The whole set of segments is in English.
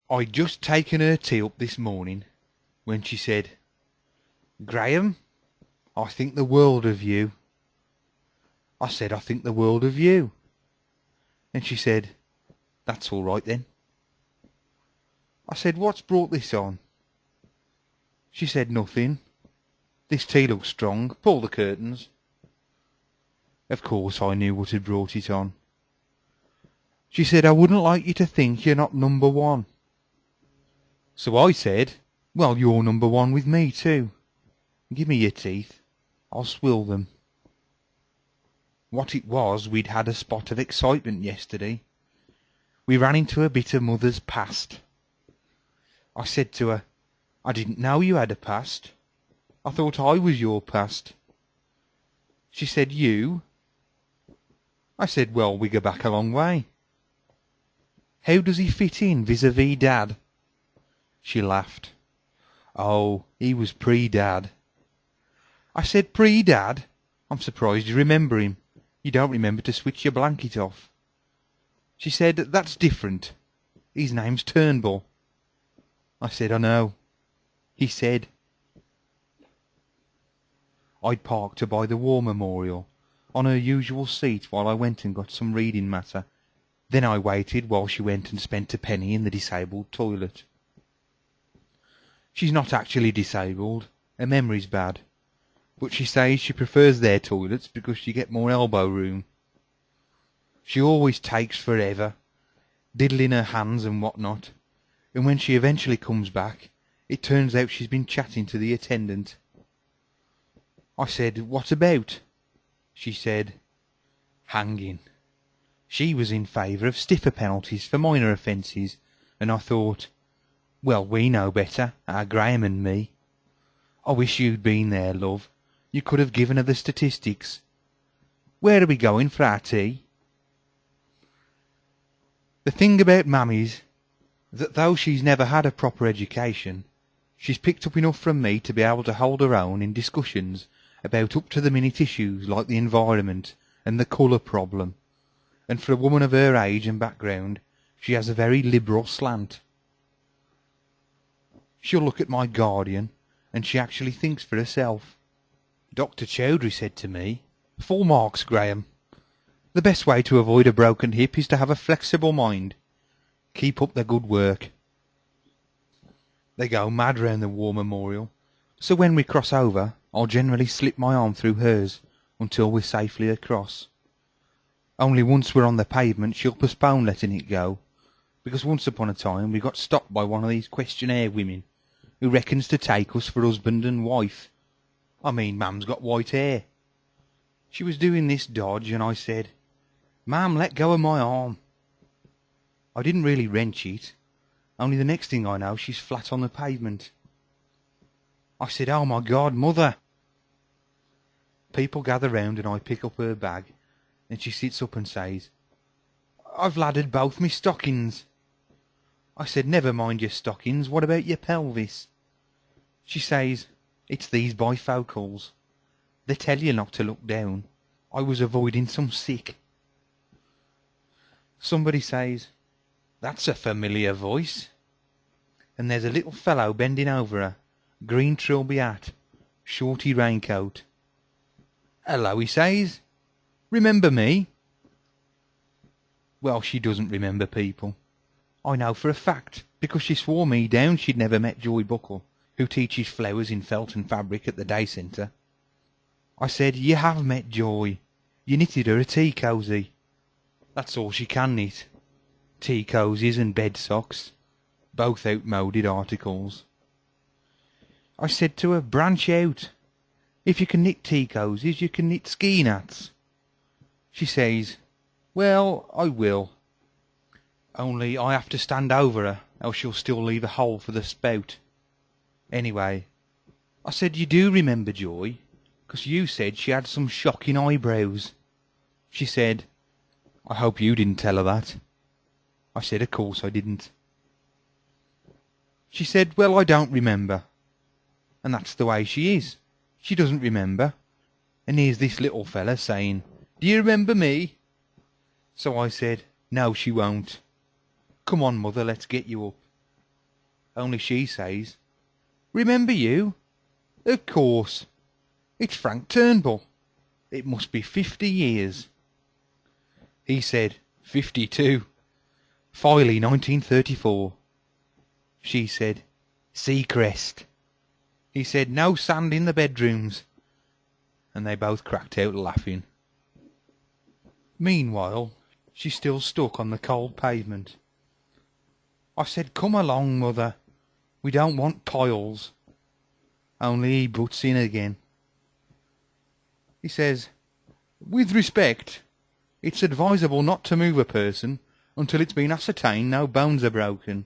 I'd just taken her tea up this morning when she said, "Graham, I think the world of you." I said, "I think the world of you." And she said, "That's all right then." I said, "What's brought this on?" She said, "Nothing. This tea looks strong. Pull the curtains." Of course I knew what had brought it on. She said, "I wouldn't like you to think you're not number one." So I said, "Well, you're number one with me too. Give me your teeth. I'll swill them." What it was, we'd had a spot of excitement yesterday. We ran into a bit of mother's past. I said to her, "I didn't know you had a past. I thought I was your past." She said, "You?" I said, "Well, we go back a long way." "How does he fit in vis-a-vis Dad?" She laughed. "Oh, he was pre-Dad." I said, "Pre-Dad? I'm surprised you remember him. You don't remember to switch your blanket off." She said, "That's different. His name's Turnbull." I said, "I know." He said. I'd parked her by the war memorial on her usual seat while I went and got some reading matter. Then I waited while she went and spent a penny in the disabled toilet. She's not actually disabled. Her memory's bad. But she says she prefers their toilets because you get more elbow room. She always takes forever, diddling her hands and what not, and when she eventually comes back, it turns out she's been chatting to the attendant. I said, "What about?" She said, "Hanging." She was in favour of stiffer penalties for minor offences, and I thought, well, we know better, our Graham and me. I wish you'd been there, love. You could have given her the statistics. Where are we going for our tea? The thing about Mammy's, that though she's never had a proper education, she's picked up enough from me to be able to hold her own in discussions about up-to-the-minute issues like the environment and the colour problem, and for a woman of her age and background, she has a very liberal slant. She'll look at my Guardian, and she actually thinks for herself. Dr. Chowdhury said to me, "Full marks, Graham. The best way to avoid a broken hip is to have a flexible mind. Keep up the good work." They go mad round the war memorial, so when we cross over, I'll generally slip my arm through hers until we're safely across. Only once we're on the pavement, she'll postpone letting it go, because once upon a time we got stopped by one of these questionnaire women who reckons to take us for husband and wife. I mean, Mum's got white hair. She was doing this dodge, and I said, "Mum, let go of my arm." I didn't really wrench it, only the next thing I know she's flat on the pavement. I said, "Oh my God, Mother!" People gather round and I pick up her bag, and she sits up and says, "I've laddered both me stockings." I said, "Never mind your stockings, what about your pelvis?" She says, "It's these bifocals. They tell you not to look down. I was avoiding some sick." Somebody says, "That's a familiar voice." And there's a little fellow bending over her, green trilby hat, shorty raincoat. "Hello," he says. "Remember me?" Well, she doesn't remember people. I know for a fact, because she swore me down she'd never met Joy Buckle, who teaches flowers in felt and fabric at the day centre. I said, "You have met Joy. You knitted her a tea cosy." That's all she can knit. Tea cosies and bed socks, both outmoded articles. I said to her, "Branch out. If you can knit tea cosies, you can knit ski hats." She says, "Well, I will. Only I have to stand over her, else she'll still leave a hole for the spout." Anyway, I said, "You do remember Joy, 'cause you said she had some shocking eyebrows." She said, "I hope you didn't tell her that." I said, "Of course I didn't." She said, "Well, I don't remember." And that's the way she is. She doesn't remember. And here's this little fella saying, "Do you remember me?" So I said, "No, she won't. Come on, Mother, let's get you up." only she says, "Remember you? Of course. It's Frank Turnbull. It must be 50 years. He said, 52. Filey 1934. She said, Seacrest. He said, no sand in the bedrooms. And they both cracked out laughing. Meanwhile, she's still stuck on the cold pavement. I said, come along, mother. We don't want piles. Only he butts in again. He says, with respect, it's advisable not to move a person until it's been ascertained no bones are broken.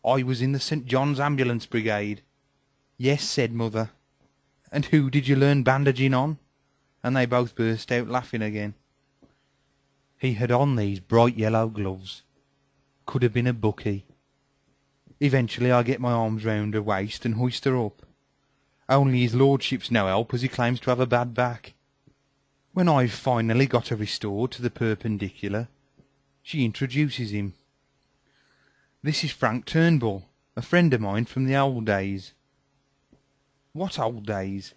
I was in the St. John's Ambulance Brigade. Yes, said mother. And who did you learn bandaging on? And they both burst out laughing again. He had on these bright yellow gloves. Could have been a bookie. Eventually I get my arms round her waist and hoist her up. Only his lordship's no help, as he claims to have a bad back. When I've finally got her restored to the perpendicular, she introduces him. This is Frank Turnbull, a friend of mine from the old days. What old days?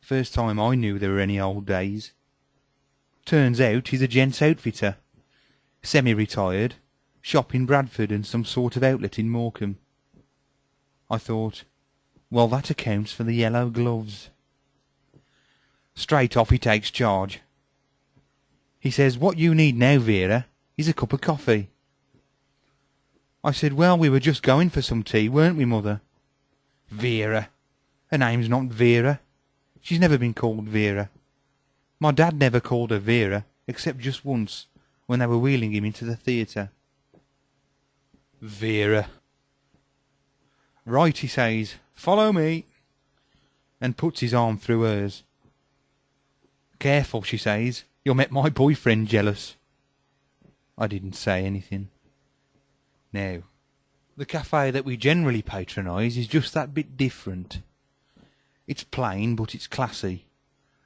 First time I knew there were any old days. Turns out he's a gents outfitter, semi-retired, shop in Bradford and some sort of outlet in Morecambe. I thought, well, that accounts for the yellow gloves. Straight off he takes charge. He says, what you need now, Vera, is a cup of coffee. I said, well, we were just going for some tea, weren't we, mother? Vera. Her name's not Vera. She's never been called Vera. My dad never called her Vera, except just once, when they were wheeling him into the theatre. Vera. Right, he says, follow me, and puts his arm through hers. Careful, she says, you'll make my boyfriend jealous. I didn't say anything. Now, the cafe that we generally patronise is just that bit different. It's plain, but it's classy.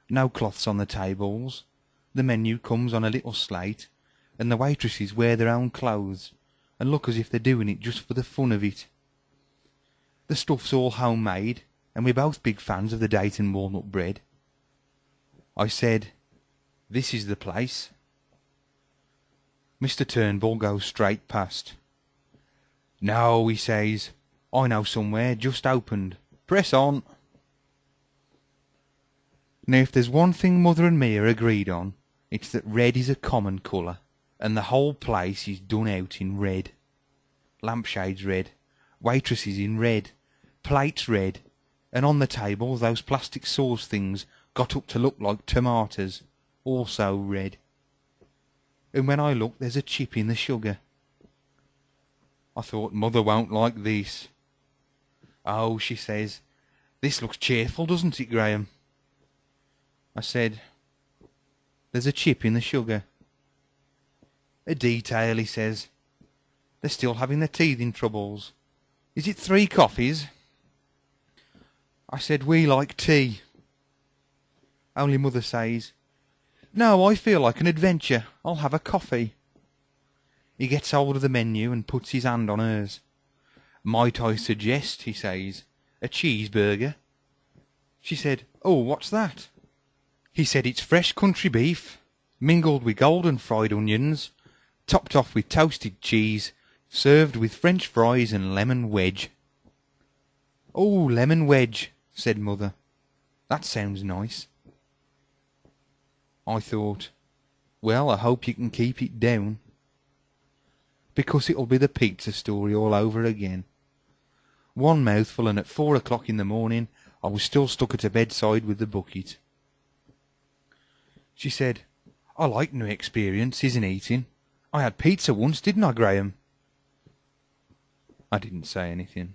No cloths on the tables. The menu comes on a little slate, and the waitresses wear their own clothes, and look as if they're doing it just for the fun of it. The stuff's all homemade, and we're both big fans of the date and walnut bread. I said, this is the place. Mr. Turnbull goes straight past. No, he says, I know somewhere, just opened. Press on. Now, if there's one thing mother and me are agreed on, it's that red is a common colour, and the whole place is done out in red. Lampshades red, waitresses in red, plates red, and on the table those plastic sauce things got up to look like tomatoes, also red. And when I look, there's a chip in the sugar. I thought, mother won't like this. Oh, she says, this looks cheerful, doesn't it, Graham? I said, there's a chip in the sugar. A detail, he says. They're still having their teething troubles. Is it 3 coffees? I said, we like tea. Only mother says, no, I feel like an adventure. I'll have a coffee. He gets hold of the menu and puts his hand on hers. Might I suggest, he says, a cheeseburger? She said, oh, what's that? He said it's fresh country beef, mingled with golden fried onions, topped off with toasted cheese, served with French fries and lemon wedge. Oh, lemon wedge, said mother. That sounds nice. I thought, well, I hope you can keep it down, because it'll be the pizza story all over again. One mouthful, and at 4 o'clock in the morning I was still stuck at her bedside with the bucket. She said, I like new experiences in eating. I had pizza once, didn't I, Graham? I didn't say anything.